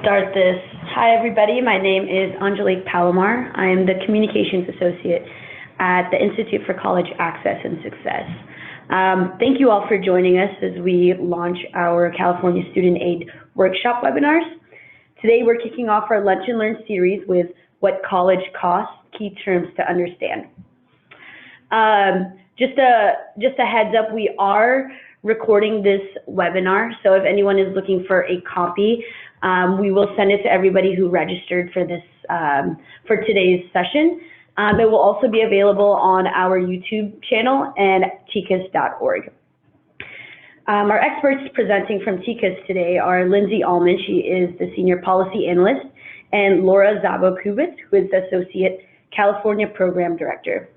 start this. Hi, everybody. My name is Angelique Palomar. I am the Communications Associate at the Institute for College Access and Success. Thank you all for joining us as we launch our California Student Aid Workshop webinars. Today, we're kicking off our Lunch and Learn series with What College Costs, Key Terms to Understand. Just a heads up, we are recording this webinar, so if anyone is looking for a copy, we will send it to everybody who registered for this for today's session. It will also be available on our YouTube channel and TICAS.org. Our experts presenting from TICAS today are Lindsay Allman, she is the Senior Policy Analyst, and Laura Szabo-Kubicz, who is the Associate California Program Director.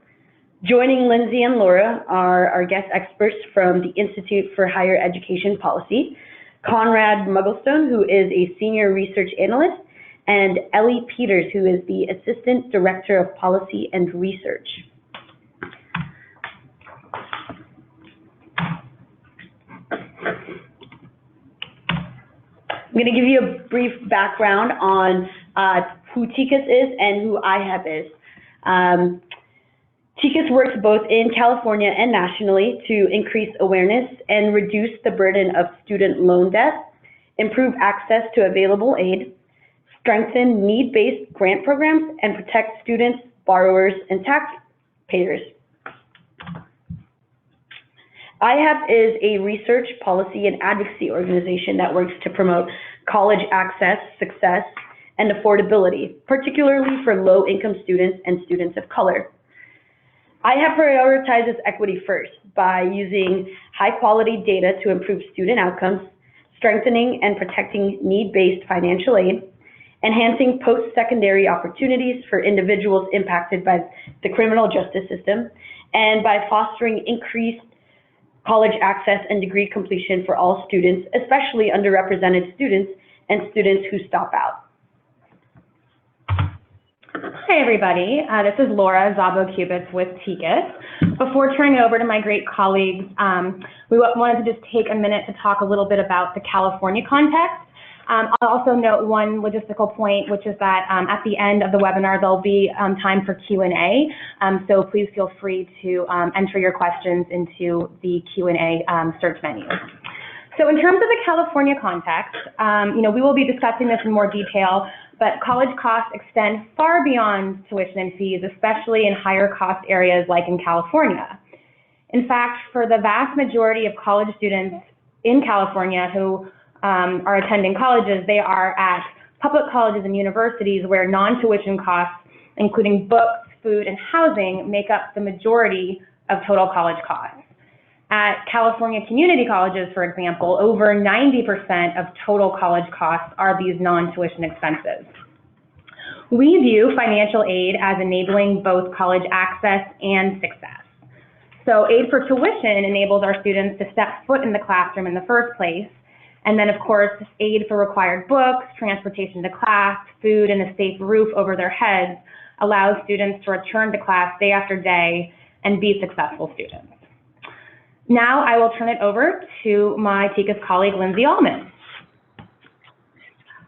Joining Lindsay and Laura are our guest experts from the Institute for Higher Education Policy, Conrad Mugglestone, who is a Senior Research Analyst, and Ellie Peters, who is the Assistant Director of Policy and Research. I'm going to give you a brief background on who TICAS is and who IHEP is. TICAS works both in California and nationally to increase awareness and reduce the burden of student loan debt, improve access to available aid, strengthen need-based grant programs, and protect students, borrowers, and taxpayers. IHEP is a research, policy, and advocacy organization that works to promote college access, success, and affordability, particularly for low-income students and students of color. IHEP prioritizes equity first by using high-quality data to improve student outcomes, strengthening and protecting need-based financial aid, enhancing post-secondary opportunities for individuals impacted by the criminal justice system, and by fostering increased college access and degree completion for all students, especially underrepresented students and students who stop out. Hi, everybody. This is Laura Szabo-Kubicz with TICAS. Before turning it over to my great colleagues, we wanted to just take a minute to talk a little bit about the California context. I'll also note one logistical point, which is that at the end of the webinar, there'll be time for Q&A. So please feel free to enter your questions into the Q&A search menu. So in terms of the California context, we will be discussing this in more detail, but college costs extend far beyond tuition and fees, especially in higher cost areas like in California. In fact, for the vast majority of college students in California who are attending colleges, they are at public colleges and universities where non-tuition costs, including books, food, and housing, make up the majority of total college costs. At California community colleges, for example, over 90% of total college costs are these non-tuition expenses. We view financial aid as enabling both college access and success. So aid for tuition enables our students to step foot in the classroom in the first place. And then, of course, aid for required books, transportation to class, food, and a safe roof over their heads allows students to return to class day after day and be successful students. Now I will turn it over to my TICAS colleague, Lindsay Allman.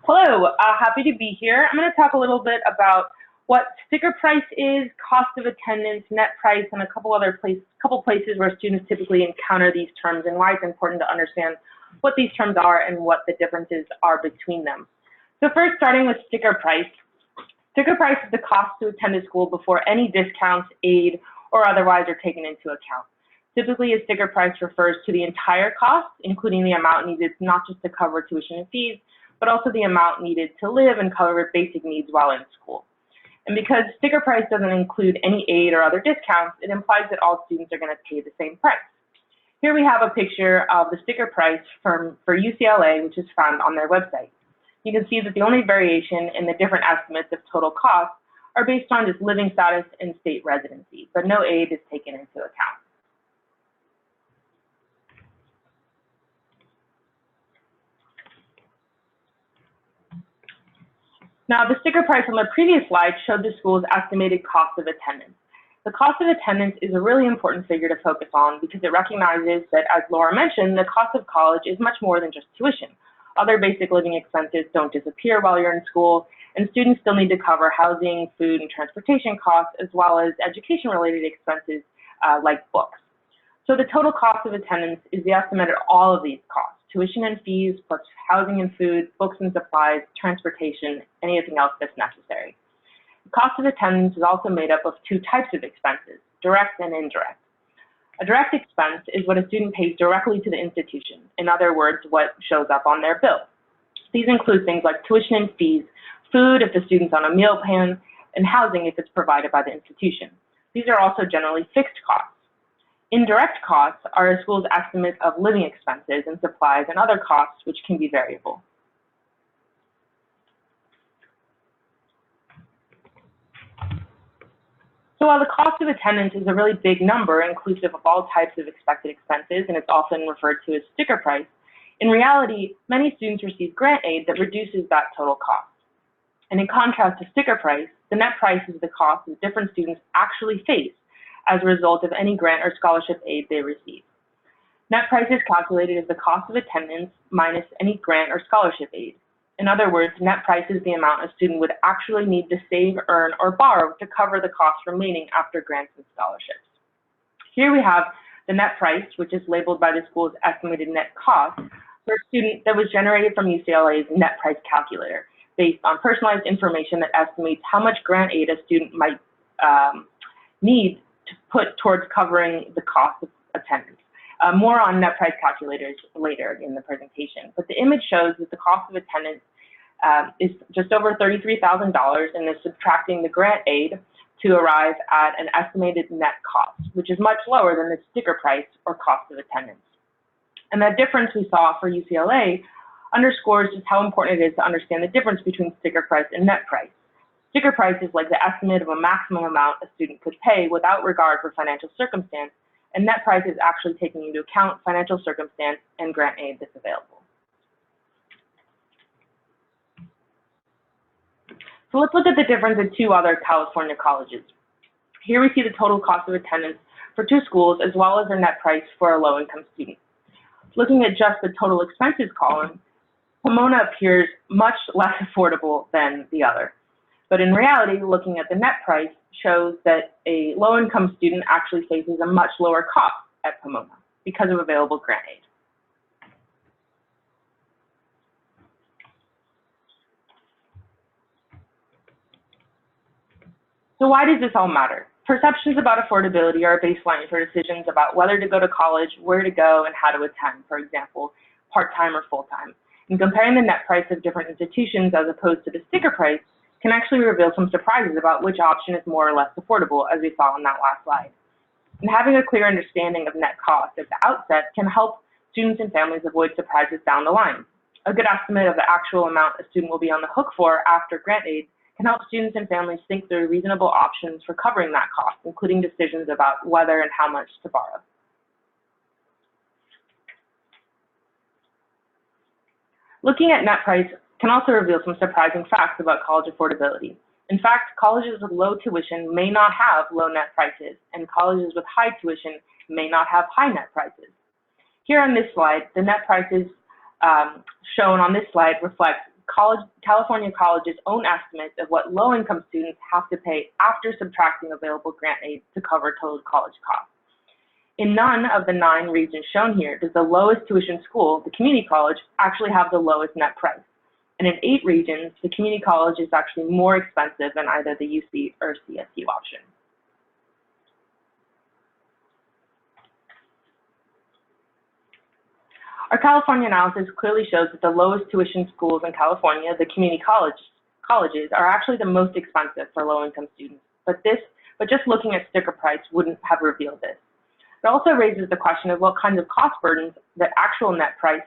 Hello, happy to be here. I'm going to talk a little bit about what sticker price is, cost of attendance, net price, and a couple places where students typically encounter these terms and why it's important to understand what these terms are and what the differences are between them. So first, starting with sticker price. Sticker price is the cost to attend a school before any discounts, aid, or otherwise are taken into account. Typically, a sticker price refers to the entire cost, including the amount needed not just to cover tuition and fees, but also the amount needed to live and cover basic needs while in school. And because sticker price doesn't include any aid or other discounts, it implies that all students are going to pay the same price. Here we have a picture of the sticker price for UCLA, which is found on their website. You can see that the only variation in the different estimates of total costs are based on just living status and state residency, but no aid is taken into account. Now, the sticker price on the previous slide showed the school's estimated cost of attendance. The cost of attendance is a really important figure to focus on because it recognizes that, as Laura mentioned, the cost of college is much more than just tuition. Other basic living expenses don't disappear while you're in school, and students still need to cover housing, food, and transportation costs, as well as education-related expenses like books. So the total cost of attendance is the estimate of all of these costs: tuition and fees, plus housing and food, books and supplies, transportation, anything else that's necessary. The cost of attendance is also made up of two types of expenses: direct and indirect. A direct expense is what a student pays directly to the institution. In other words, what shows up on their bill. These include things like tuition and fees, food if the student's on a meal plan, and housing if it's provided by the institution. These are also generally fixed costs. Indirect costs are a school's estimate of living expenses and supplies and other costs which can be variable. So while the cost of attendance is a really big number, inclusive of all types of expected expenses, and it's often referred to as sticker price, in reality, many students receive grant aid that reduces that total cost. And in contrast to sticker price, the net price is the cost that different students actually face as a result of any grant or scholarship aid they receive. Net price is calculated as the cost of attendance minus any grant or scholarship aid. In other words, net price is the amount a student would actually need to save, earn, or borrow to cover the costs remaining after grants and scholarships. Here we have the net price, which is labeled by the school's estimated net cost for a student that was generated from UCLA's net price calculator, based on personalized information that estimates how much grant aid a student might need to put towards covering the cost of attendance. More on net price calculators later in the presentation, but the image shows that the cost of attendance is just over $33,000 and is subtracting the grant aid to arrive at an estimated net cost, which is much lower than the sticker price or cost of attendance. And that difference we saw for UCLA underscores just how important it is to understand the difference between sticker price and net price. Sticker price is like the estimate of a maximum amount a student could pay without regard for financial circumstance, and net price is actually taking into account financial circumstance and grant aid that's available. So let's look at the difference in two other California colleges. Here we see the total cost of attendance for two schools as well as their net price for a low-income student. Looking at just the total expenses column, Pomona appears much less affordable than the other. But in reality, looking at the net price shows that a low-income student actually faces a much lower cost at Pomona because of available grant aid. So why does this all matter? Perceptions about affordability are a baseline for decisions about whether to go to college, where to go, and how to attend, for example, part-time or full-time. And comparing the net price of different institutions as opposed to the sticker price can actually reveal some surprises about which option is more or less affordable, as we saw on that last slide. And having a clear understanding of net cost at the outset can help students and families avoid surprises down the line. A good estimate of the actual amount a student will be on the hook for after grant aid can help students and families think through reasonable options for covering that cost, including decisions about whether and how much to borrow. Looking at net price can also reveal some surprising facts about college affordability. In fact, colleges with low tuition may not have low net prices, and colleges with high tuition may not have high net prices. Here on this slide, the net prices shown on this slide reflect California colleges' own estimates of what low-income students have to pay after subtracting available grant aid to cover total college costs. In none of the 9 regions shown here does the lowest tuition school, the community college, actually have the lowest net price. And in 8 regions, the community college is actually more expensive than either the UC or CSU option. Our California analysis clearly shows that the lowest tuition schools in California, the community colleges, are actually the most expensive for low-income students. But just looking at sticker price wouldn't have revealed this. It also raises the question of what kinds of cost burdens that actual net price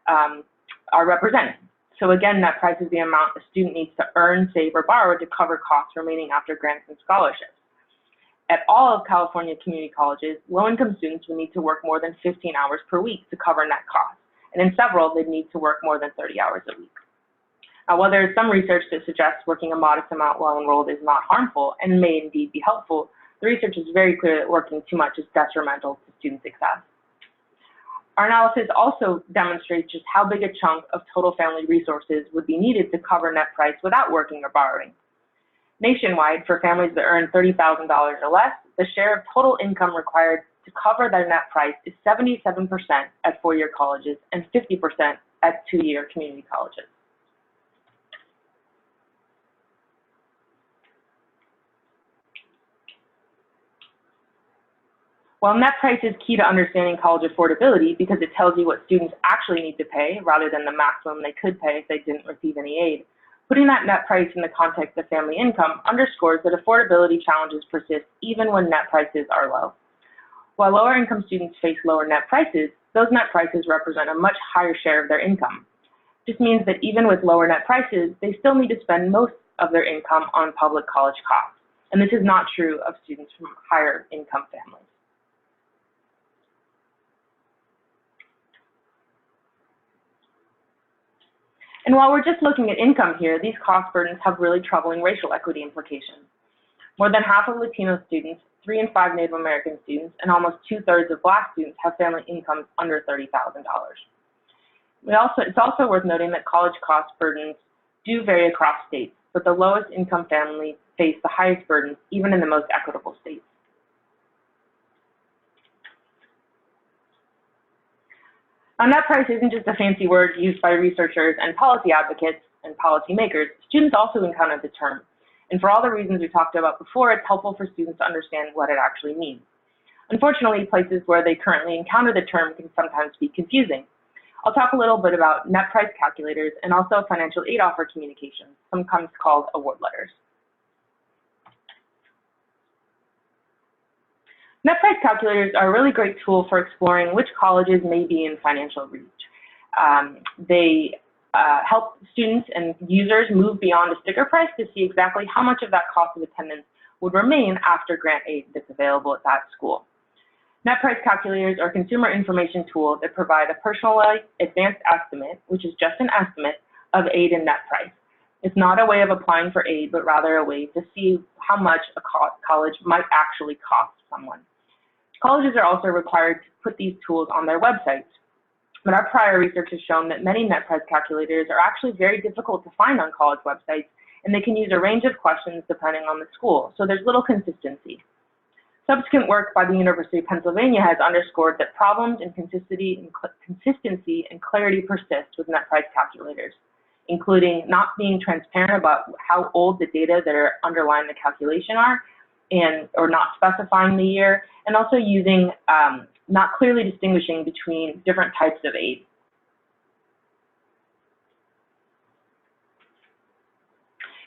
are representing. So again, net price is the amount a student needs to earn, save, or borrow to cover costs remaining after grants and scholarships. At all of California community colleges, low-income students will need to work more than 15 hours per week to cover net costs, and in several, they'd need to work more than 30 hours a week. Now, while there is some research that suggests working a modest amount while enrolled is not harmful and may indeed be helpful, the research is very clear that working too much is detrimental to student success. Our analysis also demonstrates just how big a chunk of total family resources would be needed to cover net price without working or borrowing. Nationwide, for families that earn $30,000 or less, the share of total income required to cover their net price is 77% at four-year colleges and 50% at two-year community colleges. While net price is key to understanding college affordability because it tells you what students actually need to pay rather than the maximum they could pay if they didn't receive any aid, putting that net price in the context of family income underscores that affordability challenges persist even when net prices are low. While lower income students face lower net prices, those net prices represent a much higher share of their income. This means that even with lower net prices, they still need to spend most of their income on public college costs. And this is not true of students from higher income families. And while we're just looking at income here, these cost burdens have really troubling racial equity implications. More than half of Latino students, 3 in 5 Native American students, and almost 2/3 of Black students have family incomes under $30,000. It's also worth noting that college cost burdens do vary across states, but the lowest income families face the highest burdens, even in the most equitable states. Now, net price isn't just a fancy word used by researchers and policy advocates and policymakers. Students also encounter the term. And for all the reasons we talked about before, it's helpful for students to understand what it actually means. Unfortunately, places where they currently encounter the term can sometimes be confusing. I'll talk a little bit about net price calculators and also financial aid offer communications, sometimes called award letters. Net price calculators are a really great tool for exploring which colleges may be in financial reach. They help students and users move beyond a sticker price to see exactly how much of that cost of attendance would remain after grant aid that's available at that school. Net price calculators are consumer information tools that provide a personalized advanced estimate, which is just an estimate of aid and net price. It's not a way of applying for aid, but rather a way to see how much a college might actually cost someone. Colleges are also required to put these tools on their websites, but our prior research has shown that many net price calculators are actually very difficult to find on college websites, and they can use a range of questions depending on the school, so there's little consistency. Subsequent work by the University of Pennsylvania has underscored that problems in consistency and clarity persist with net price calculators, including not being transparent about how old the data that are underlying the calculation are, or not specifying the year, and also using not clearly distinguishing between different types of aid.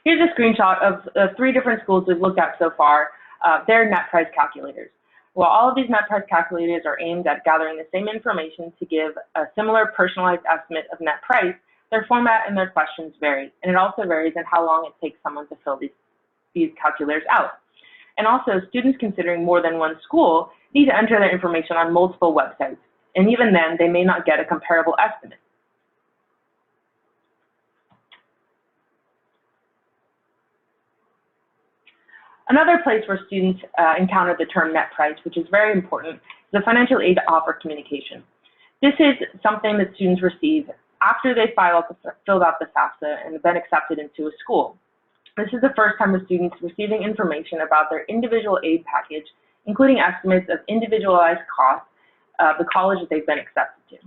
Here's a screenshot of 3 different schools we've looked at so far, their net price calculators. While all of these net price calculators are aimed at gathering the same information to give a similar personalized estimate of net price, their format and their questions vary, and it also varies in how long it takes someone to fill these calculators out. And also, students considering more than one school need to enter their information on multiple websites, and even then, they may not get a comparable estimate. Another place where students encounter the term net price, which is very important, is the financial aid offer communication. This is something that students receive after they filled out the FAFSA and been accepted into a school. This is the first time a student's receiving information about their individual aid package, including estimates of individualized costs of the college that they've been accepted to.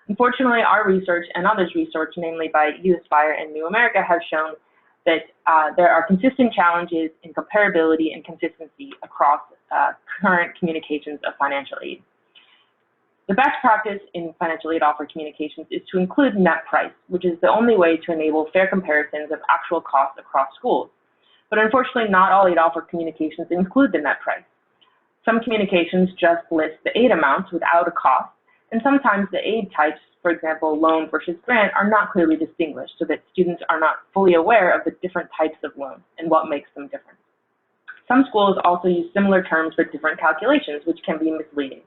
Unfortunately, our research and others' research, namely by USFire and New America, have shown that there are consistent challenges in comparability and consistency across current communications of financial aid. The best practice in financial aid offer communications is to include net price, which is the only way to enable fair comparisons of actual costs across schools. But unfortunately, not all aid offer communications include the net price. Some communications just list the aid amounts without a cost, and sometimes the aid types, for example, loan versus grant, are not clearly distinguished so that students are not fully aware of the different types of loans and what makes them different. Some schools also use similar terms for different calculations, which can be misleading.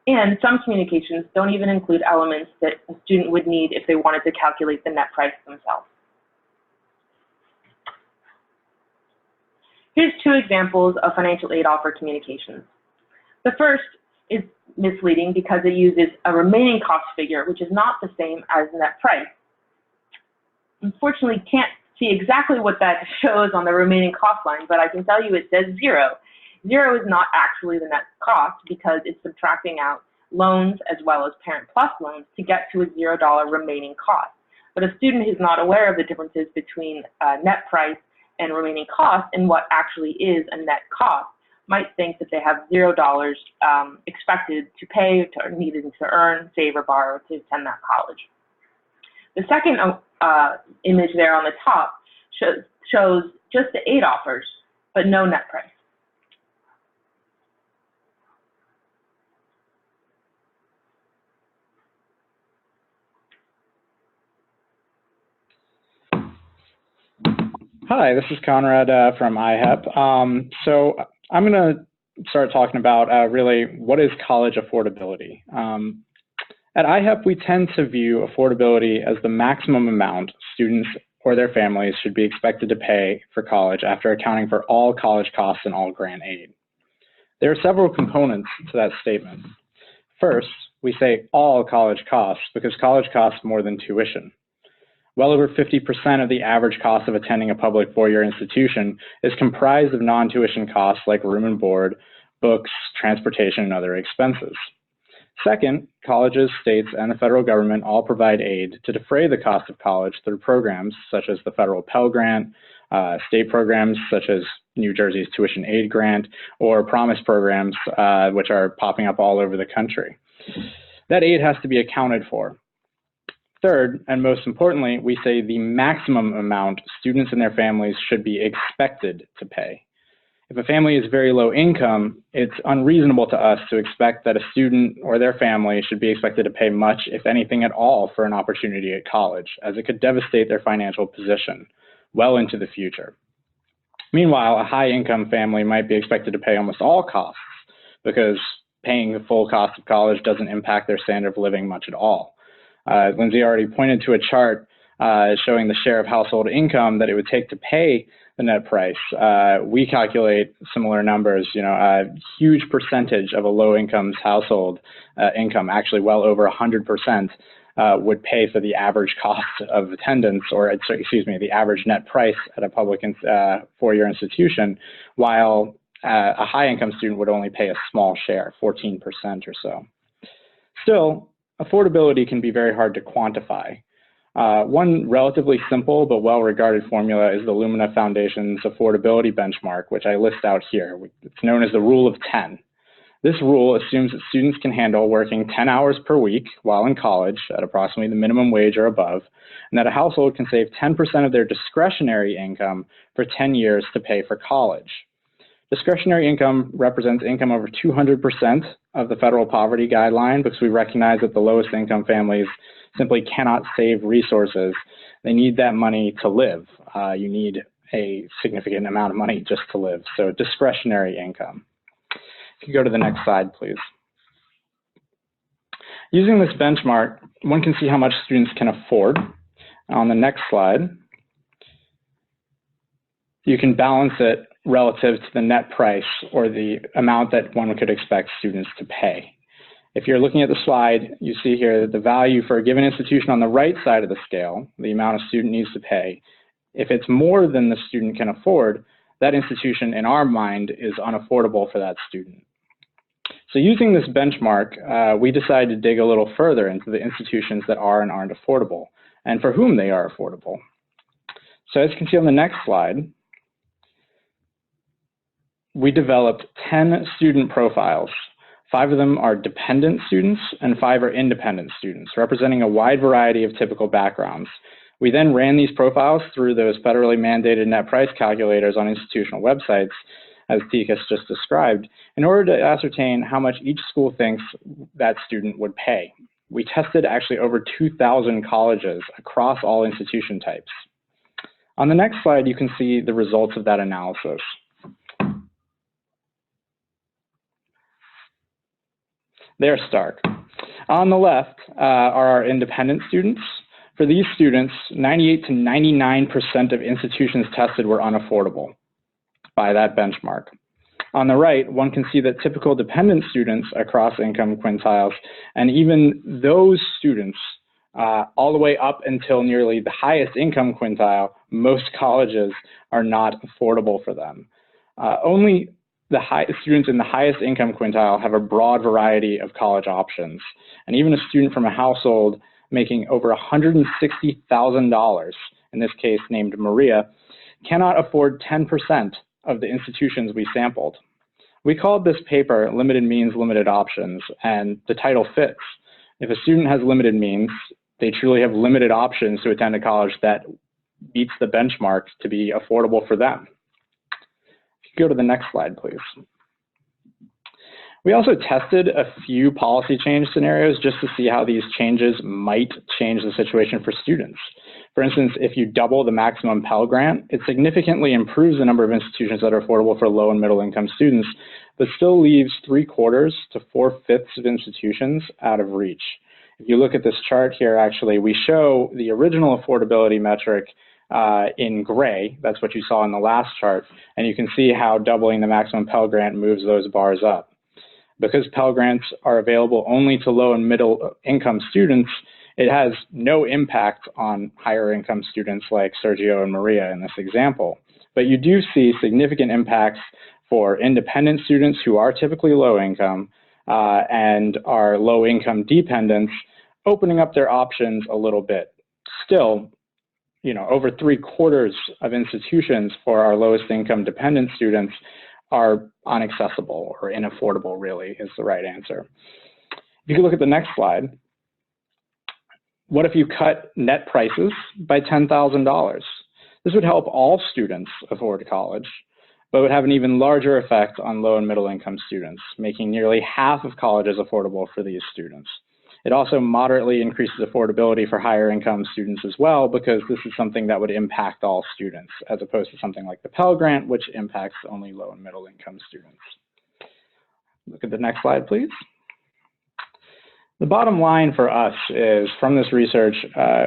And some communications don't even include elements that a student would need if they wanted to calculate the net price themselves. Here's 2 examples of financial aid offer communications. The first is misleading because it uses a remaining cost figure, which is not the same as net price. Unfortunately, can't see exactly what that shows on the remaining cost line, but I can tell you it says 0. 0 is not actually the net cost because it's subtracting out loans as well as Parent Plus loans to get to a $0 remaining cost. But a student who's not aware of the differences between net price and remaining cost and what actually is a net cost might think that they have $0 expected to pay or needed to earn, save, or borrow to attend that college. The second image there on the top shows just the 8 offers, but no net price. Hi, this is Conrad from IHEP. So I'm going to start talking about really what is college affordability. At IHEP, we tend to view affordability as the maximum amount students or their families should be expected to pay for college after accounting for all college costs and all grant aid. There are several components to that statement. First, we say all college costs because college costs more than tuition. Well over 50% of the average cost of attending a public four-year institution is comprised of non-tuition costs like room and board, books, transportation, and other expenses. Second, colleges, states, and the federal government all provide aid to defray the cost of college through programs such as the federal Pell Grant, state programs such as New Jersey's Tuition Aid Grant, or Promise programs, which are popping up all over the country. That aid has to be accounted for. Third, and most importantly, we say the maximum amount students and their families should be expected to pay. If a family is very low income, it's unreasonable to us to expect that a student or their family should be expected to pay much, if anything at all, for an opportunity at college, as it could devastate their financial position well into the future. Meanwhile, a high-income family might be expected to pay almost all costs because paying the full cost of college doesn't impact their standard of living much at all. Lindsay already pointed to a chart showing the share of household income that it would take to pay the net price. We calculate similar numbers. A huge percentage of a low-income household income, actually well over 100%, would pay for the average cost of attendance, or excuse me, the average net price at a public four-year institution, while a high-income student would only pay a small share, 14% or so. Still, affordability can be very hard to quantify. One relatively simple but well-regarded formula is the Lumina Foundation's affordability benchmark, which I list out here. It's known as the Rule of 10. This rule assumes that students can handle working 10 hours per week while in college at approximately the minimum wage or above, and that a household can save 10% of their discretionary income for 10 years to pay for college. Discretionary income represents income over 200% of the federal poverty guideline because we recognize that the lowest income families simply cannot save resources. They need that money to live. You need a significant amount of money just to live. So discretionary income. If you go to the next slide, please. Using this benchmark, one can see how much students can afford. On the next slide, you can balance it relative to the net price or the amount that one could expect students to pay. If you're looking at the slide, you see here that the value for a given institution on the right side of the scale, the amount a student needs to pay, if it's more than the student can afford, that institution in our mind is unaffordable for that student. So using this benchmark, we decided to dig a little further into the institutions that are and aren't affordable and for whom they are affordable. So as you can see on the next slide, we developed 10 student profiles. 5 of them are dependent students and 5 are independent students, representing a wide variety of typical backgrounds. We then ran these profiles through those federally mandated net price calculators on institutional websites, as TICAS just described, in order to ascertain how much each school thinks that student would pay. We tested actually over 2,000 colleges across all institution types. On the next slide, you can see the results of that analysis. They're stark. On the left are our independent students. For these students, 98 to 99% of institutions tested were unaffordable by that benchmark. On the right, one can see that typical dependent students across income quintiles, and even those students all the way up until nearly the highest income quintile, most colleges are not affordable for them. Only the students in the highest income quintile have a broad variety of college options. And even a student from a household making over $160,000, in this case named Maria, cannot afford 10% of the institutions we sampled. We called this paper Limited Means, Limited Options, and the title fits. If a student has limited means, they truly have limited options to attend a college that meets the benchmark to be affordable for them. If you go to the next slide, please. We also tested a few policy change scenarios just to see how these changes might change the situation for students. For instance, if you double the maximum Pell Grant, it significantly improves the number of institutions that are affordable for low and middle income students, but still leaves 3/4 to 4/5 of institutions out of reach. If you look at this chart here, actually, we show the original affordability metric in gray. That's what you saw in the last chart. And you can see how doubling the maximum Pell Grant moves those bars up. Because Pell Grants are available only to low and middle income students, it has no impact on higher income students like Sergio and Maria in this example. But you do see significant impacts for independent students who are typically low income and are low income dependents, opening up their options a little bit. Still, over 3/4 of institutions for our lowest income dependent students are inaccessible or inaffordable, really, is the right answer. If you could look at the next slide, what if you cut net prices by $10,000? This would help all students afford college, but would have an even larger effect on low and middle income students, making nearly half of colleges affordable for these students. It also moderately increases affordability for higher income students as well, because this is something that would impact all students, as opposed to something like the Pell Grant, which impacts only low and middle income students. Look at the next slide, please. The bottom line for us is, from this research,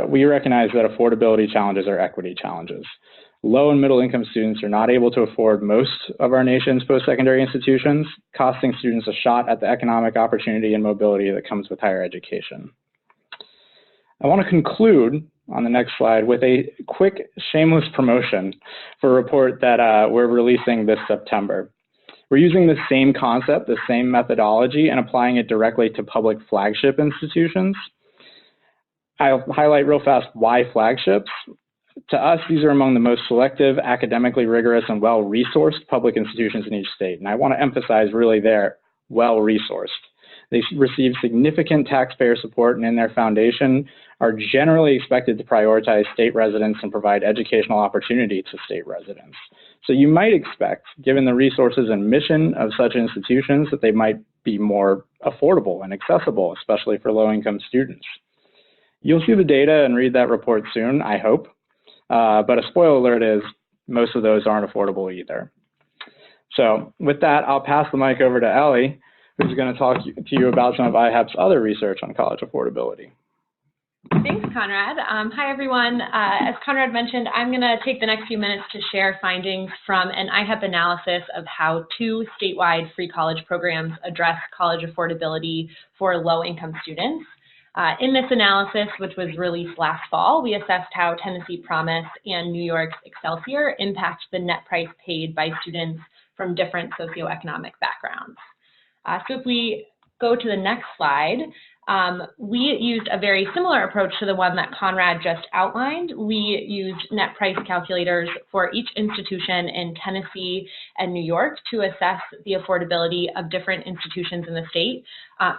we recognize that affordability challenges are equity challenges. Low and middle income students are not able to afford most of our nation's post-secondary institutions, costing students a shot at the economic opportunity and mobility that comes with higher education. I want to conclude on the next slide with a quick shameless promotion for a report that we're releasing this September. We're using the same concept, the same methodology, and applying it directly to public flagship institutions. I'll highlight real fast why flagships. To us, these are among the most selective, academically rigorous, and well-resourced public institutions in each state. And I want to emphasize really they're well-resourced. They receive significant taxpayer support, and in their foundation are generally expected to prioritize state residents and provide educational opportunity to state residents. So you might expect, given the resources and mission of such institutions, that they might be more affordable and accessible, especially for low-income students. You'll see the data and read that report soon, I hope. But a spoiler alert is most of those aren't affordable either. So with that, I'll pass the mic over to Ellie, who's going to talk to you about some of IHEP's other research on college affordability. Thanks, Conrad. Hi, everyone. As Conrad mentioned, I'm going to take the next few minutes to share findings from an IHEP analysis of how 2 statewide free college programs address college affordability for low-income students. In this analysis, which was released last fall, we assessed how Tennessee Promise and New York's Excelsior impact the net price paid by students from different socioeconomic backgrounds. So if we go to the next slide, we used a very similar approach to the one that Conrad just outlined. We used net price calculators for each institution in Tennessee and New York to assess the affordability of different institutions in the state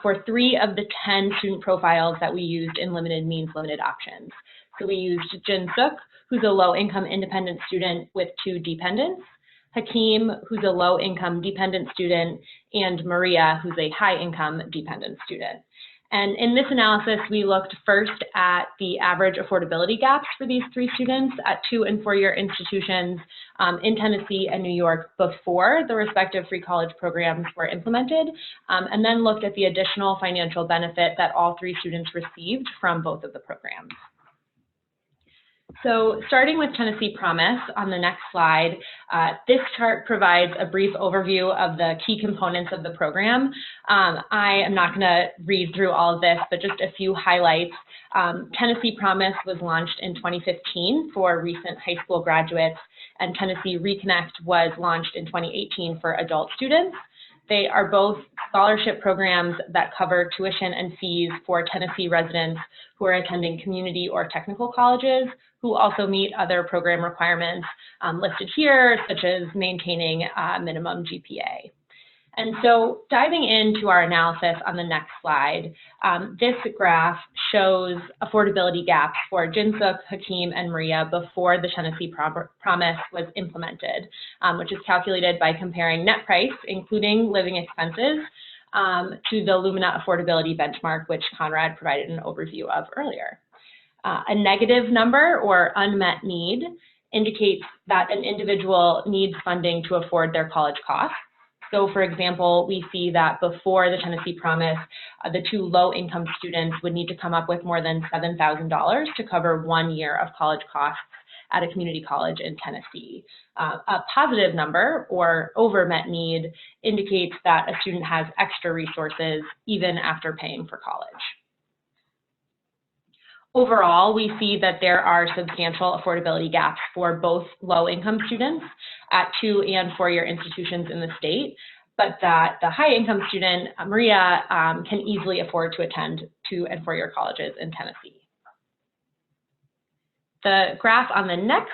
for 3 of the 10 student profiles that we used in Limited Means, Limited Options. So we used Jin Suk, who's a low-income independent student with 2 dependents, Hakeem, who's a low-income dependent student, and Maria, who's a high-income dependent student. And in this analysis, we looked first at the average affordability gaps for these 3 students at 2- and 4-year institutions in Tennessee and New York before the respective free college programs were implemented, and then looked at the additional financial benefit that all 3 students received from both of the programs. So starting with Tennessee Promise on the next slide, this chart provides a brief overview of the key components of the program. I am not going to read through all of this, but just a few highlights. Tennessee Promise was launched in 2015 for recent high school graduates, and Tennessee Reconnect was launched in 2018 for adult students. They are both scholarship programs that cover tuition and fees for Tennessee residents who are attending community or technical colleges, who also meet other program requirements listed here, such as maintaining a minimum GPA. And so diving into our analysis on the next slide, this graph shows affordability gaps for Jinsuk, Hakeem, and Maria before the Tennessee Promise was implemented, which is calculated by comparing net price, including living expenses, to the Lumina affordability benchmark, which Conrad provided an overview of earlier. A negative number, or unmet need, indicates that an individual needs funding to afford their college costs. So, for example, we see that before the Tennessee Promise, the two low-income students would need to come up with more than $7,000 to cover 1 year of college costs at a community college in Tennessee. A positive number, or over-met need, indicates that a student has extra resources even after paying for college. Overall, we see that there are substantial affordability gaps for both low-income students at 2- and 4-year institutions in the state, but that the high-income student, Maria, can easily afford to attend 2- and 4-year colleges in Tennessee. The graph on the next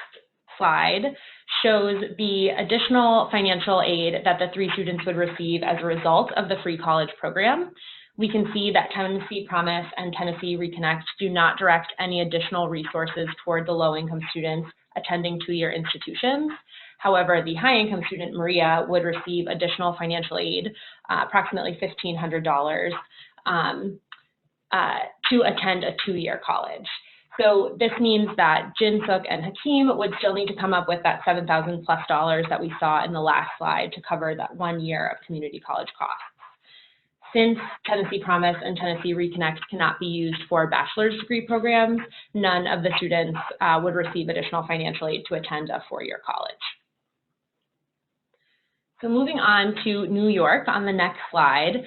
slide shows the additional financial aid that the 3 students would receive as a result of the free college program. We can see that Tennessee Promise and Tennessee Reconnect do not direct any additional resources toward the low-income students attending 2-year institutions. However, the high-income student, Maria, would receive additional financial aid, approximately $1,500, to attend a 2-year college. So this means that Jinsuk and Hakeem would still need to come up with that $7,000+ that we saw in the last slide to cover that 1 year of community college costs. Since Tennessee Promise and Tennessee Reconnect cannot be used for bachelor's degree programs, none of the students would receive additional financial aid to attend a 4-year college. So moving on to New York on the next slide,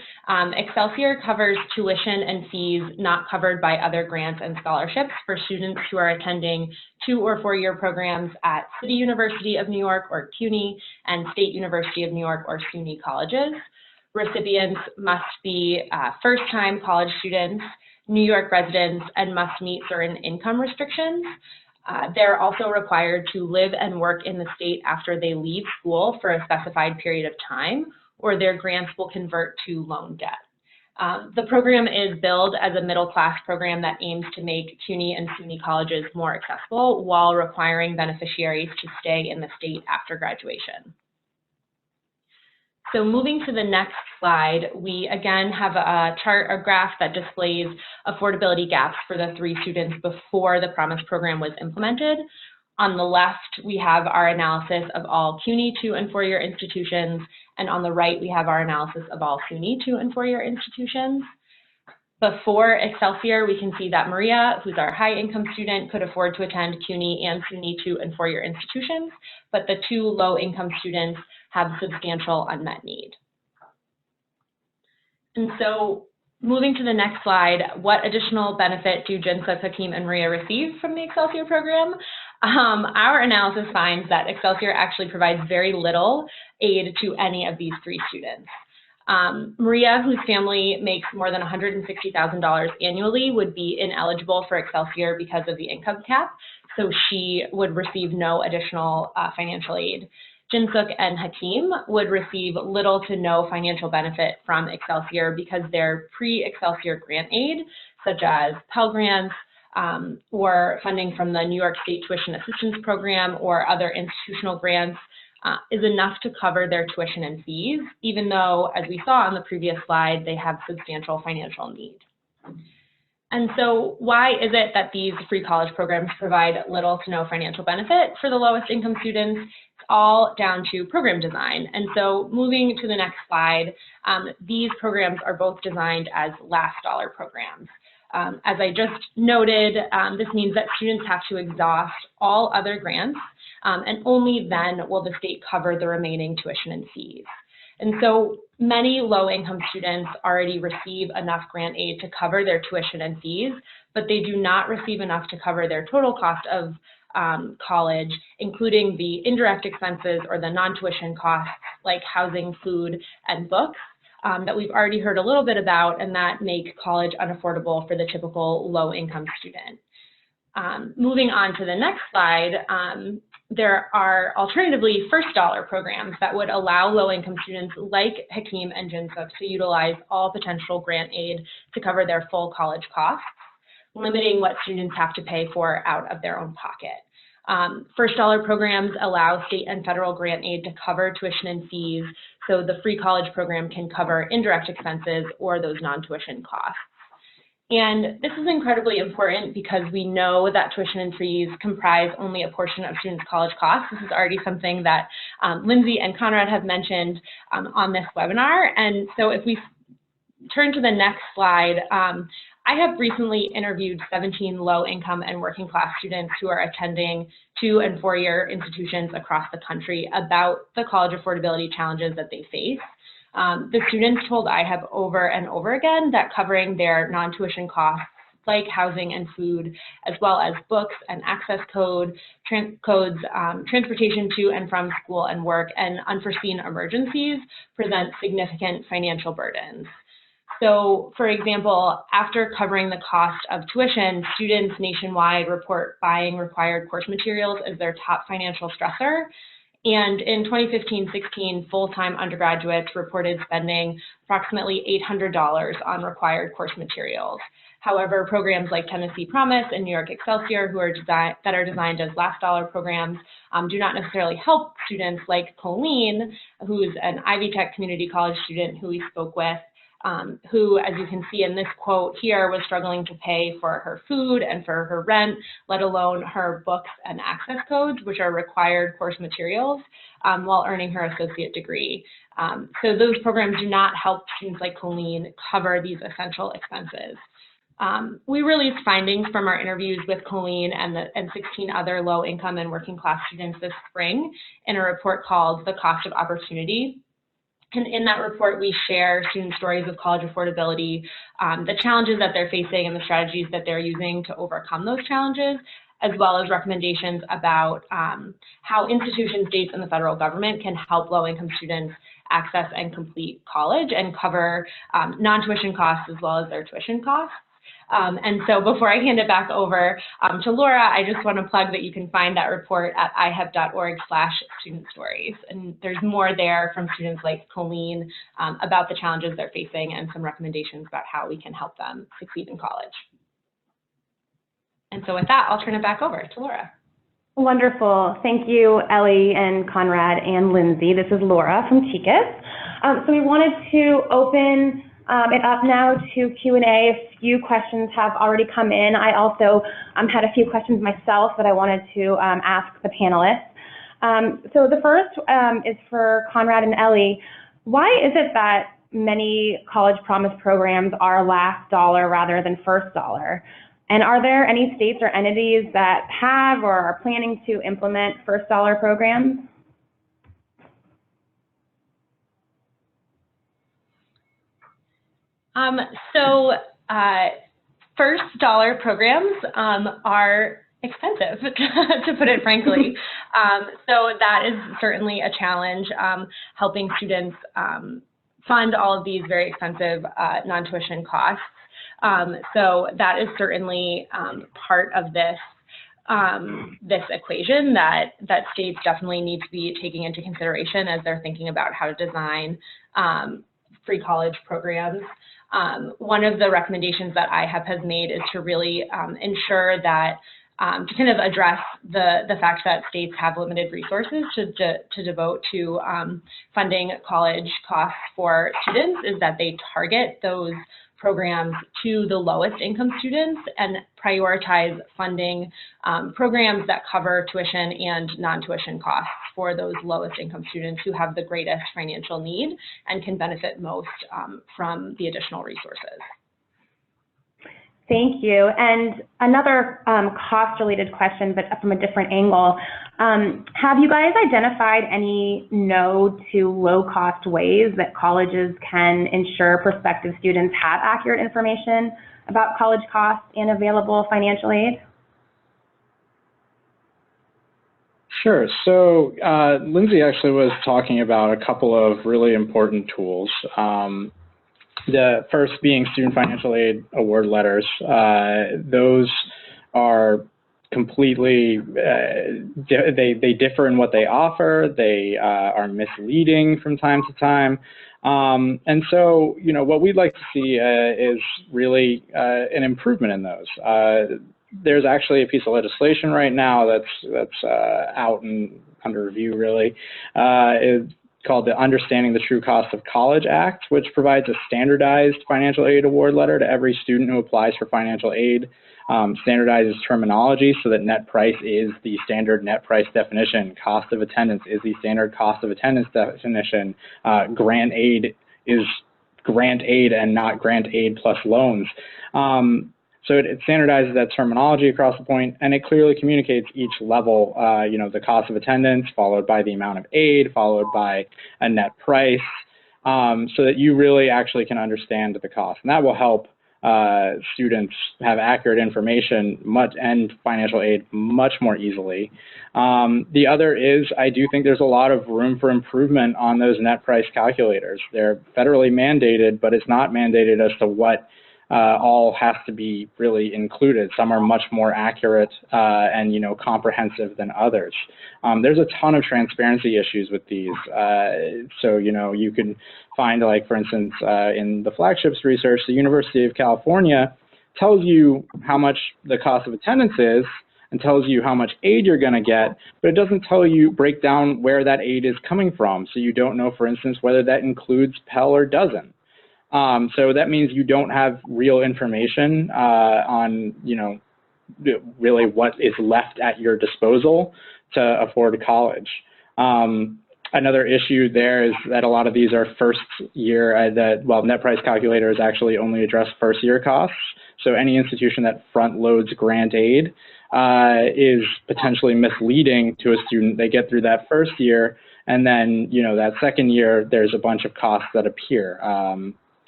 Excelsior covers tuition and fees not covered by other grants and scholarships for students who are attending 2- or 4-year programs at City University of New York, or CUNY, and State University of New York, or SUNY colleges. Recipients must be first-time college students, New York residents, and must meet certain income restrictions. They're also required to live and work in the state after they leave school for a specified period of time, or their grants will convert to loan debt. The program is billed as a middle-class program that aims to make CUNY and SUNY colleges more accessible while requiring beneficiaries to stay in the state after graduation. So moving to the next slide, we again have a graph that displays affordability gaps for the 3 students before the Promise program was implemented. On the left, we have our analysis of all CUNY 2- and 4-year institutions, and on the right, we have our analysis of all SUNY 2- and 4-year institutions. Before Excelsior, we can see that Maria, who's our high-income student, could afford to attend CUNY and SUNY 2- and 4-year institutions, but the 2 low-income students have substantial unmet need. And so moving to the next slide, what additional benefit do Jinsuk, Hakeem, and Maria receive from the Excelsior program? Our analysis finds that Excelsior actually provides very little aid to any of these 3 students. Maria, whose family makes more than $160,000 annually, would be ineligible for Excelsior because of the income cap, so she would receive no additional financial aid. Jinsuk and Hakeem would receive little to no financial benefit from Excelsior because their pre-Excelsior grant aid, such as Pell Grant or funding from the New York State Tuition Assistance Program or other institutional grants, is enough to cover their tuition and fees, even though, as we saw on the previous slide, they have substantial financial need. And so why is it that these free college programs provide little to no financial benefit for the lowest income students? It's all down to program design. And so moving to the next slide, these programs are both designed as last dollar programs. As I just noted, this means that students have to exhaust all other grants, and only then will the state cover the remaining tuition and fees. And so many low-income students already receive enough grant aid to cover their tuition and fees, but they do not receive enough to cover their total cost of college, including the indirect expenses or the non-tuition costs like housing, food, and books that we've already heard a little bit about and that make college unaffordable for the typical low-income student. Moving on to the next slide, there are alternatively first dollar programs that would allow low-income students like Hakeem and Jinsuk to utilize all potential grant aid to cover their full college costs, limiting what students have to pay for out of their own pocket. First dollar programs allow state and federal grant aid to cover tuition and fees, so the free college program can cover indirect expenses or those non-tuition costs. And this is incredibly important because we know that tuition and fees comprise only a portion of students' college costs. This is already something that Lindsay and Conrad have mentioned on this webinar. And so if we turn to the next slide, I have recently interviewed 17 low-income and working-class students who are attending 2- and 4-year institutions across the country about the college affordability challenges that they face. The students told IHEP over and over again that covering their non-tuition costs like housing and food, as well as books and access codes, transportation to and from school and work, and unforeseen emergencies present significant financial burdens. So, for example, after covering the cost of tuition, students nationwide report buying required course materials as their top financial stressor. And in 2015-16, full-time undergraduates reported spending approximately $800 on required course materials. However, programs like Tennessee Promise and New York Excelsior, that are designed as last dollar programs, do not necessarily help students like Colleen, who's an Ivy Tech community college student who we spoke with, who, as you can see in this quote here, was struggling to pay for her food and for her rent, let alone her books and access codes, which are required course materials, while earning her associate degree. So those programs do not help students like Colleen cover these essential expenses. We released findings from our interviews with Colleen and 16 other low-income and working-class students this spring in a report called The Cost of Opportunity. And in that report, we share student stories of college affordability, the challenges that they're facing and the strategies that they're using to overcome those challenges, as well as recommendations about how institutions, states, and the federal government can help low-income students access and complete college and cover non-tuition costs as well as their tuition costs. And so before I hand it back over to Laura, I just want to plug that you can find that report at ihep.org/student-stories. And there's more there from students like Colleen about the challenges they're facing and some recommendations about how we can help them succeed in college. And so with that, I'll turn it back over to Laura. Wonderful. Thank you, Ellie and Conrad and Lindsay. This is Laura from TICAS. So we wanted to open it up now to Q&A. A few questions have already come in. I also had a few questions myself that I wanted to ask the panelists. So the first is for Conrad and Ellie. Why is it that many college promise programs are last dollar rather than first dollar? And are there any states or entities that have or are planning to implement first dollar programs? First dollar programs are expensive, to put it frankly. So that is certainly a challenge, helping students fund all of these very expensive non-tuition costs. So that is certainly part of this equation that states definitely need to be taking into consideration as they're thinking about how to design free college programs. One of the recommendations that IHEP has made is to really ensure that to kind of address the fact that states have limited resources to devote to funding college costs for students, is that they target those programs to the lowest income students and prioritize funding programs that cover tuition and non-tuition costs for those lowest income students who have the greatest financial need and can benefit most from the additional resources. Thank you. And another cost-related question, but from a different angle. Have you guys identified any no to low-cost ways that colleges can ensure prospective students have accurate information about college costs and available financial aid? Sure. So Lindsay actually was talking about a couple of really important tools. The first being student financial aid award letters. Those are completely, they differ in what they offer. They are misleading from time to time. And so, you know, what we'd like to see is really an improvement in those. There's actually a piece of legislation right now that's out and under review, really. It's called the Understanding the True Cost of College Act, which provides a standardized financial aid award letter to every student who applies for financial aid. Standardizes terminology so that net price is the standard net price definition. Cost of attendance is the standard cost of attendance definition. Grant aid is grant aid and not grant aid plus loans. So it standardizes that terminology across the point, and it clearly communicates each level, you know, the cost of attendance, followed by the amount of aid, followed by a net price, so that you really actually can understand the cost. And that will help students have accurate information and financial aid much more easily. The other is, I do think there's a lot of room for improvement on those net price calculators. They're federally mandated, but it's not mandated as to what all has to be really included. Some are much more accurate and, you know, comprehensive than others. There's a ton of transparency issues with these. So, you know, you can find, like, for instance, in the flagships research, the University of California tells you how much the cost of attendance is and tells you how much aid you're going to get, but it doesn't tell you, break down where that aid is coming from. So you don't know, for instance, whether that includes Pell or doesn't. So that means you don't have real information on, you know, really what is left at your disposal to afford college. Another issue there is that a lot of these are first year, net price calculators actually only address first year costs. So any institution that front loads grant aid is potentially misleading to a student. They get through that first year, and then, you know, that second year, there's a bunch of costs that appear.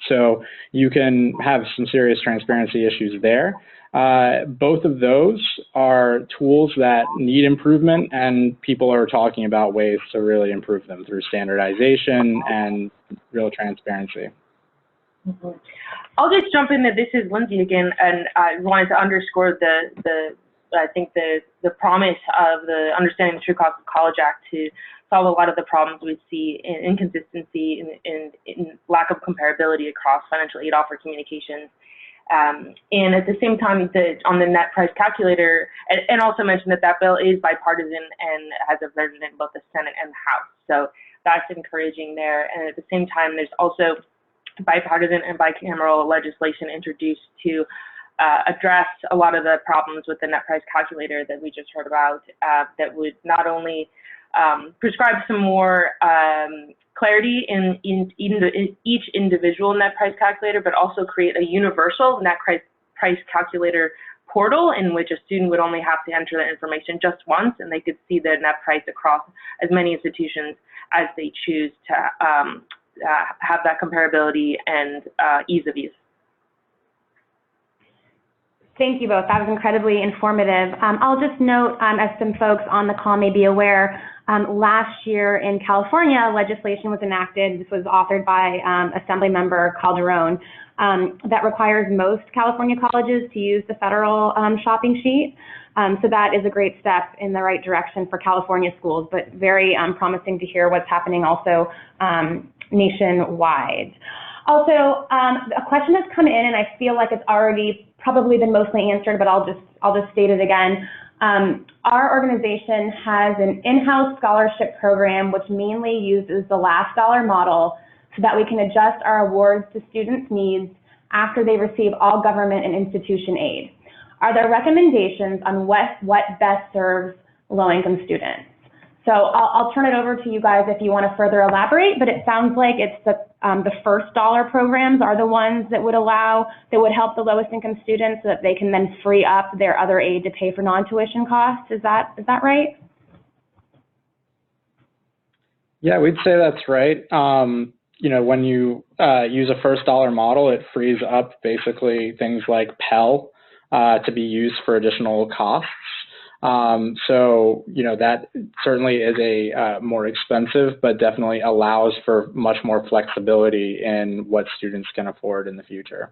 So you can have some serious transparency issues there. Both of those are tools that need improvement, and people are talking about ways to really improve them through standardization and real transparency. Mm-hmm. I'll just jump in. This is Lindsay again, and I wanted to underscore I think the promise of the Understanding the True Cost of College Act to solve a lot of the problems we see in inconsistency in lack of comparability across financial aid offer communications. And at the same time, on the net price calculator, and also mention that bill is bipartisan and has a version in both the Senate and the House. So that's encouraging there. And at the same time, there's also bipartisan and bicameral legislation introduced to address a lot of the problems with the net price calculator that we just heard about, that would not only prescribe some more clarity in each individual net price calculator, but also create a universal net price calculator portal in which a student would only have to enter the information just once, and they could see the net price across as many institutions as they choose to have that comparability and ease of use. Thank you both. That was incredibly informative. I'll just note, as some folks on the call may be aware, last year in California, legislation was enacted. This was authored by Assemblymember Calderon that requires most California colleges to use the federal shopping sheet. So that is a great step in the right direction for California schools, but very promising to hear what's happening also nationwide. Also, a question that's come in, and I feel like it's already probably been mostly answered, but I'll just state it again. Our organization has an in-house scholarship program which mainly uses the last dollar model so that we can adjust our awards to students' needs after they receive all government and institution aid. Are there recommendations on what best serves low-income students? So I'll turn it over to you guys if you want to further elaborate, but it sounds like it's the first dollar programs are the ones that would help the lowest income students so that they can then free up their other aid to pay for non-tuition costs. Is that right? Yeah, we'd say that's right. You know, when you use a first dollar model, it frees up basically things like Pell to be used for additional costs. So, you know, that certainly is a more expensive, but definitely allows for much more flexibility in what students can afford in the future.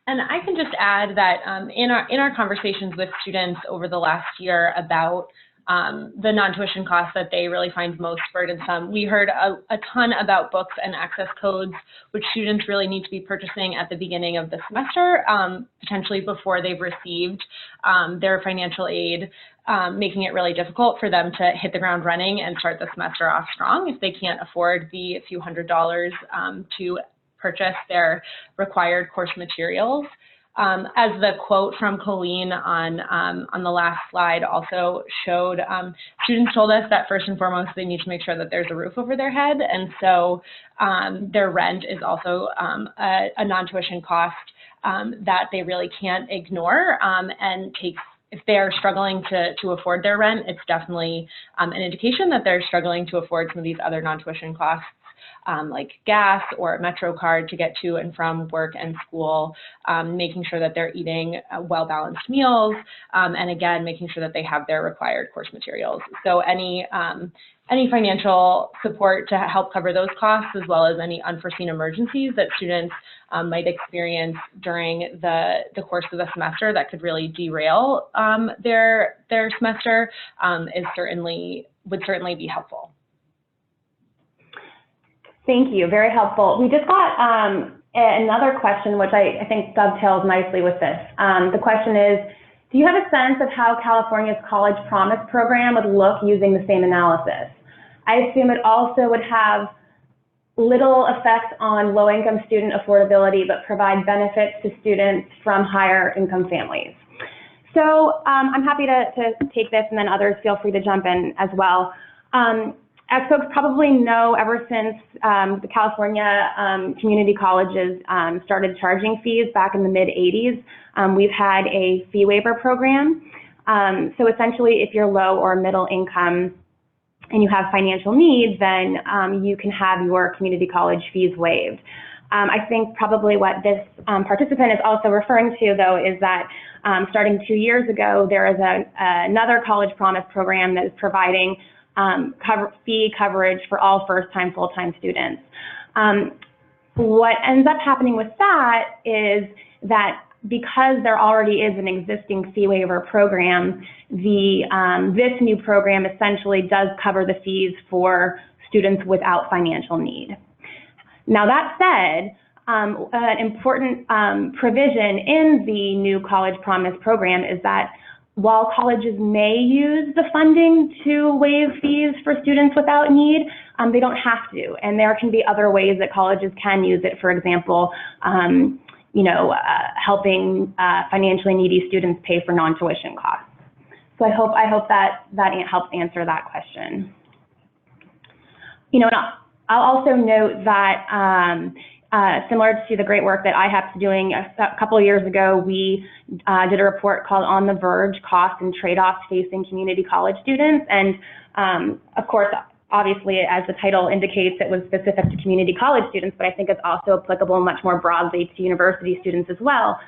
And I can just add that in our conversations with students over the last year about the non-tuition costs that they really find most burdensome, we heard a ton about books and access codes, which students really need to be purchasing at the beginning of the semester, potentially before they've received their financial aid, making it really difficult for them to hit the ground running and start the semester off strong if they can't afford the few $100s to purchase their required course materials. As the quote from Colleen on the last slide also showed, students told us that first and foremost they need to make sure that there's a roof over their head, and so their rent is also a non-tuition cost that they really can't ignore, and if they're struggling to afford their rent, it's definitely an indication that they're struggling to afford some of these other non-tuition costs, like gas or a Metro card to get to and from work and school, making sure that they're eating well-balanced meals, and again, making sure that they have their required course materials. So any financial support to help cover those costs, as well as any unforeseen emergencies that students might experience during the course of the semester that could really derail their semester, would certainly be helpful. Thank you, very helpful. We just got another question, which I think dovetails nicely with this. The question is, do you have a sense of how California's College Promise program would look using the same analysis? I assume it also would have little effect on low-income student affordability, but provide benefits to students from higher income families. So I'm happy to take this, and then others feel free to jump in as well. As folks probably know, ever since the California community colleges started charging fees back in the mid-'80s, we've had a fee waiver program. So essentially, if you're low or middle income and you have financial needs, then you can have your community college fees waived. I think probably what this participant is also referring to, though, is that starting 2 years ago, there is another College Promise program that is providing fee coverage for all first-time, full-time students. What ends up happening with that is that because there already is an existing fee waiver program, this new program essentially does cover the fees for students without financial need. Now that said, an important provision in the new College Promise program is that while colleges may use the funding to waive fees for students without need, they don't have to, and there can be other ways that colleges can use it. For example, helping financially needy students pay for non-tuition costs. So I hope that helps answer that question. And I'll also note that similar to the great work that IHEP's doing, a couple of years ago, we did a report called On the Verge, Costs and Trade-offs Facing Community College Students. And of course, obviously, as the title indicates, it was specific to community college students, but I think it's also applicable much more broadly to university students as well.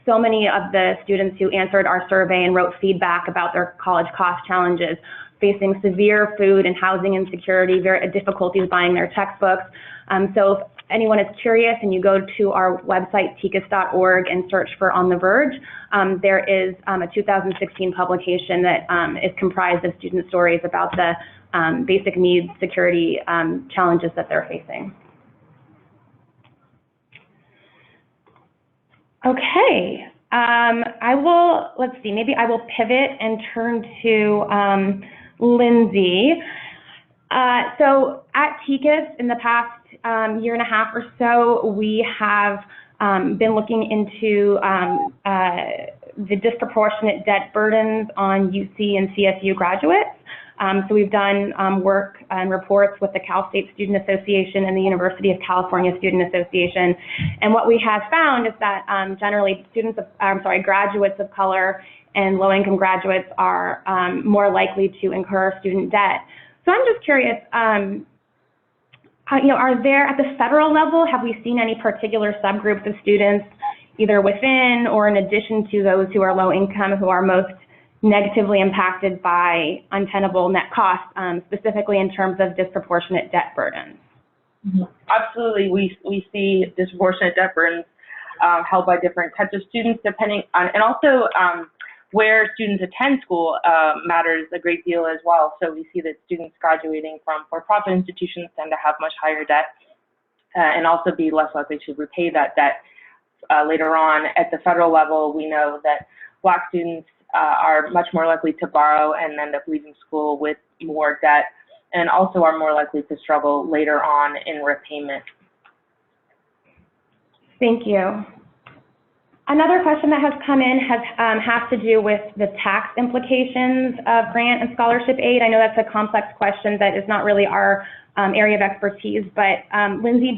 So many of the students who answered our survey and wrote feedback about their college cost challenges, facing severe food and housing insecurity, difficulties buying their textbooks. So if anyone is curious and you go to our website, TICAS.org, and search for On the Verge, there is a 2016 publication that is comprised of student stories about the basic needs security challenges that they're facing. Okay, let's see, maybe I will pivot and turn to Lindsay. So at TICAS in the past year and a half or so, we have been looking into the disproportionate debt burdens on UC and CSU graduates. So we've done work and reports with the Cal State Student Association and the University of California Student Association. And what we have found is that generally graduates of color and low-income graduates are more likely to incur student debt. So I'm just curious, are there, at the federal level, have we seen any particular subgroups of students, either within or in addition to those who are low income, who are most negatively impacted by untenable net costs, specifically in terms of disproportionate debt burdens? Absolutely, we see disproportionate debt burdens held by different types of students, depending on, and also where students attend school matters a great deal as well. So we see that students graduating from for-profit institutions tend to have much higher debt and also be less likely to repay that debt later on. At the federal level, we know that Black students are much more likely to borrow and end up leaving school with more debt, and also are more likely to struggle later on in repayment. Thank you. Another question that has come in has to do with the tax implications of grant and scholarship aid. I know that's a complex question that is not really our area of expertise, but Lindsay,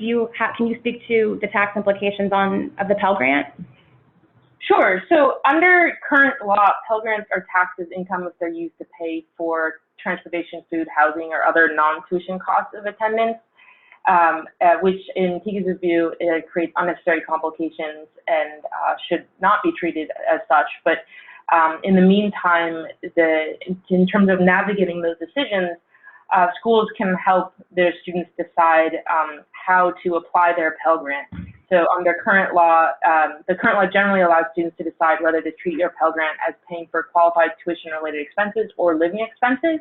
can you speak to the tax implications of the Pell Grant? Sure. So under current law, Pell Grants are taxed as income if they're used to pay for transportation, food, housing, or other non-tuition costs of attendance, which in TICAS' view, it creates unnecessary complications and should not be treated as such. But in the meantime, in terms of navigating those decisions, schools can help their students decide how to apply their Pell Grant. So under current law, the current law generally allows students to decide whether to treat your Pell Grant as paying for qualified tuition-related expenses or living expenses.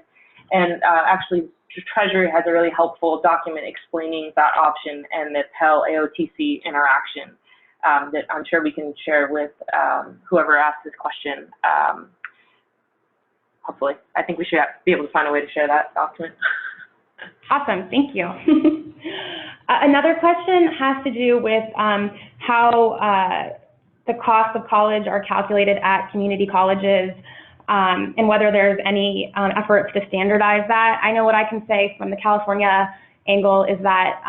And actually, Treasury has a really helpful document explaining that option and the Pell AOTC interaction that I'm sure we can share with whoever asked this question. Hopefully, I think we should be able to find a way to share that document. Awesome, thank you. Another question has to do with how the costs of college are calculated at community colleges and whether there's any efforts to standardize that. I know what I can say from the California angle is that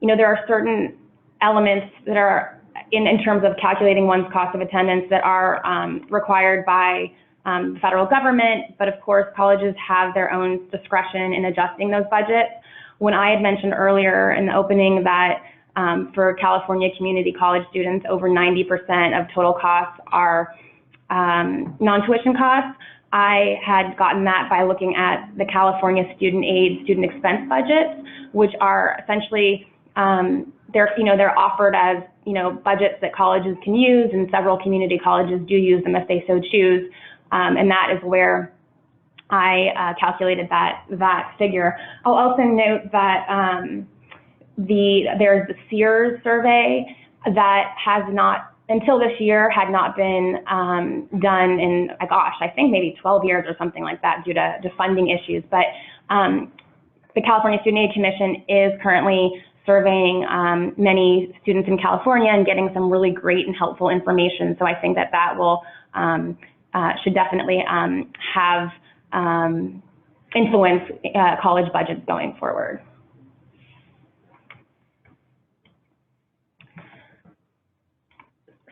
there are certain elements that are in terms of calculating one's cost of attendance that are required by the federal government, but of course colleges have their own discretion in adjusting those budgets. When I had mentioned earlier in the opening that for California community college students, over 90% of total costs are non-tuition costs, I had gotten that by looking at the California student aid student expense budgets, which are essentially they're offered as budgets that colleges can use, and several community colleges do use them if they so choose. And that is where I calculated that figure. I'll also note that there's the Sears survey that has not, until this year, had not been done in, I think maybe 12 years or something like that due to funding issues. But the California Student Aid Commission is currently surveying many students in California and getting some really great and helpful information. So I think that will should definitely have influence college budgets going forward.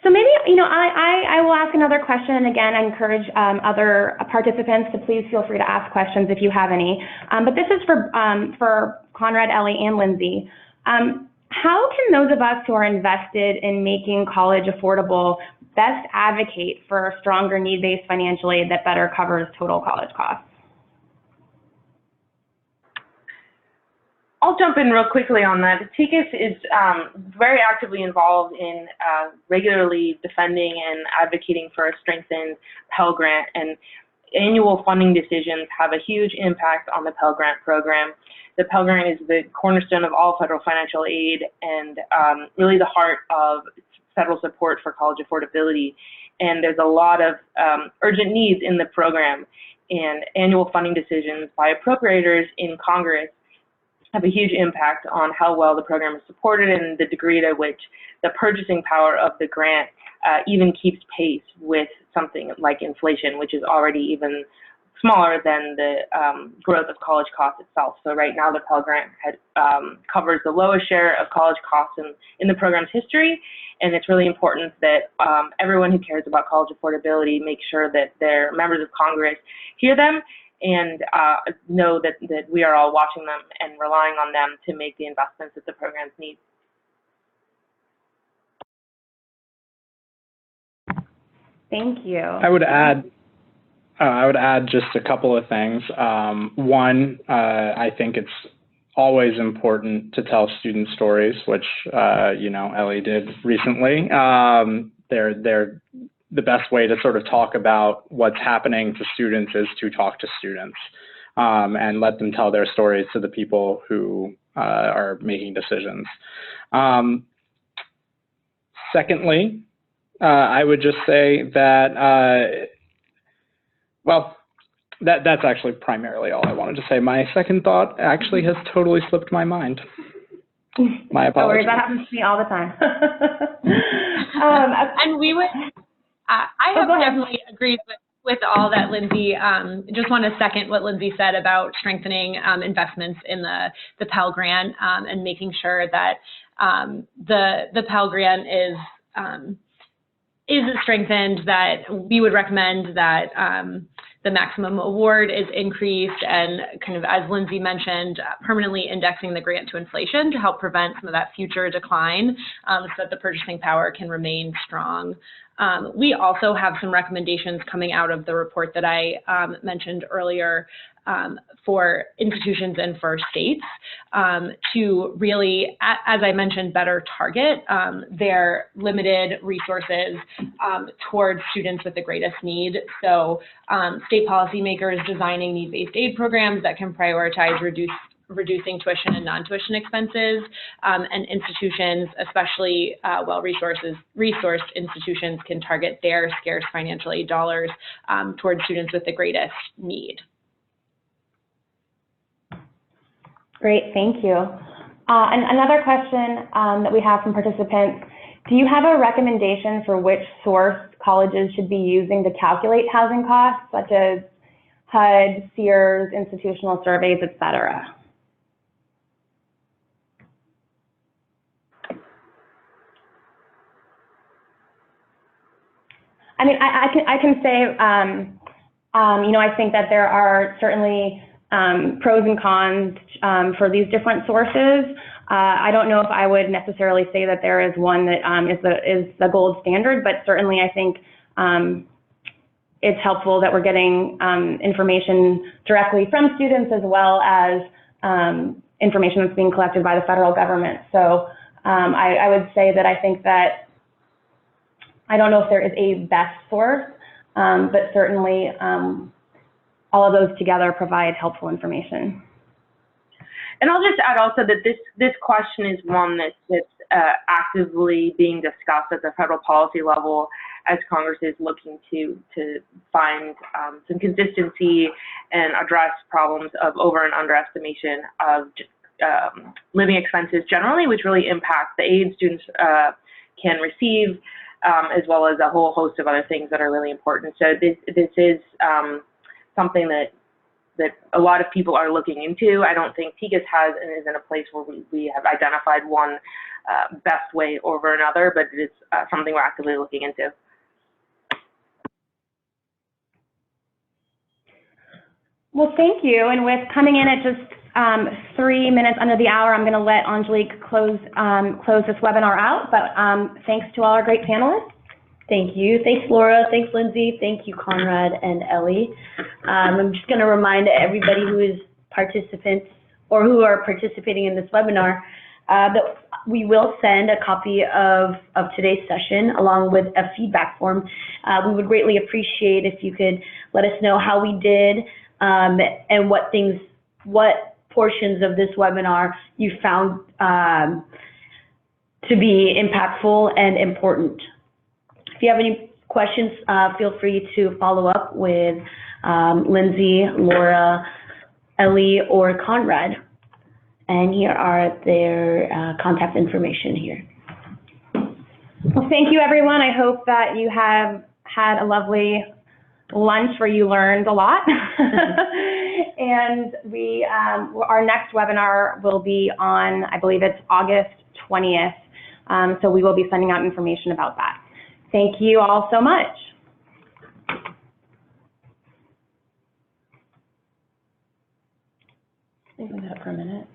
So maybe, I will ask another question, and again, I encourage other participants to please feel free to ask questions if you have any. But this is for Conrad, Ellie, and Lindsay. How can those of us who are invested in making college affordable best advocate for a stronger need-based financial aid that better covers total college costs? I'll jump in real quickly on that. TICAS is very actively involved in regularly defending and advocating for a strengthened Pell Grant, and annual funding decisions have a huge impact on the Pell Grant program. The Pell Grant is the cornerstone of all federal financial aid and really the heart of federal support for college affordability. And there's a lot of urgent needs in the program, and annual funding decisions by appropriators in Congress have a huge impact on how well the program is supported and the degree to which the purchasing power of the grant even keeps pace with something like inflation, which is already even smaller than the growth of college costs itself. So right now the Pell Grant covers the lowest share of college costs in the program's history, and it's really important that everyone who cares about college affordability make sure that their members of Congress hear them and know that we are all watching them and relying on them to make the investments that the programs need. Thank you. I would add just a couple of things. One, I think it's always important to tell student stories, which you know, Ellie did recently. They're the best way to sort of talk about what's happening to students is to talk to students and let them tell their stories to the people who are making decisions. Secondly, I would just say that, well, that's actually primarily all I wanted to say. My second thought actually has totally slipped my mind. My apologies. That happens to me all the time. And we would, I have definitely agreed with all that Lindsay, just want to second what Lindsay said about strengthening investments in the Pell Grant and making sure that the Pell Grant is strengthened, that we would recommend that the maximum award is increased and kind of, as Lindsay mentioned, permanently indexing the grant to inflation to help prevent some of that future decline so that the purchasing power can remain strong. We also have some recommendations coming out of the report that I mentioned earlier for institutions and for states to really, as I mentioned, better target their limited resources towards students with the greatest need. So state policymakers designing need-based aid programs that can prioritize reducing tuition and non-tuition expenses, and institutions, especially well-resourced institutions, can target their scarce financial aid dollars towards students with the greatest need. Great, thank you. And another question that we have from participants, do you have a recommendation for which source colleges should be using to calculate housing costs, such as HUD, Sears, institutional surveys, et cetera? I mean, I can say, you know, I think that there are certainly pros and cons for these different sources. I don't know if I would necessarily say that there is one that is the gold standard, but certainly I think it's helpful that we're getting information directly from students as well as information that's being collected by the federal government. So I would say that I think that I don't know if there is a best source, but certainly all of those together provide helpful information. And I'll just add also that this question is one that's actively being discussed at the federal policy level as Congress is looking to find some consistency and address problems of over and underestimation of living expenses generally, which really impact the aid students can receive, as well as a whole host of other things that are really important. So this is something that a lot of people are looking into. I don't think TICAS has and is in a place where we have identified one best way over another, but it is something we're actively looking into. Well, thank you. And with coming in at just 3 minutes under the hour, I'm going to let Angelique close this webinar out. But thanks to all our great panelists. Thank you. Thanks, Laura. Thanks, Lindsay. Thank you, Conrad and Ellie. I'm just going to remind everybody who is participants or who are participating in this webinar that we will send a copy of today's session along with a feedback form. We would greatly appreciate if you could let us know how we did and what portions of this webinar you found to be impactful and important. If you have any questions, feel free to follow up with Lindsay, Laura, Ellie, or Conrad. And here are their contact information here. Well, thank you, everyone. I hope that you have had a lovely lunch where you learned a lot. And our next webinar will be on, I believe it's August 20th. So we will be sending out information about that. Thank you all so much. Leave that for a minute.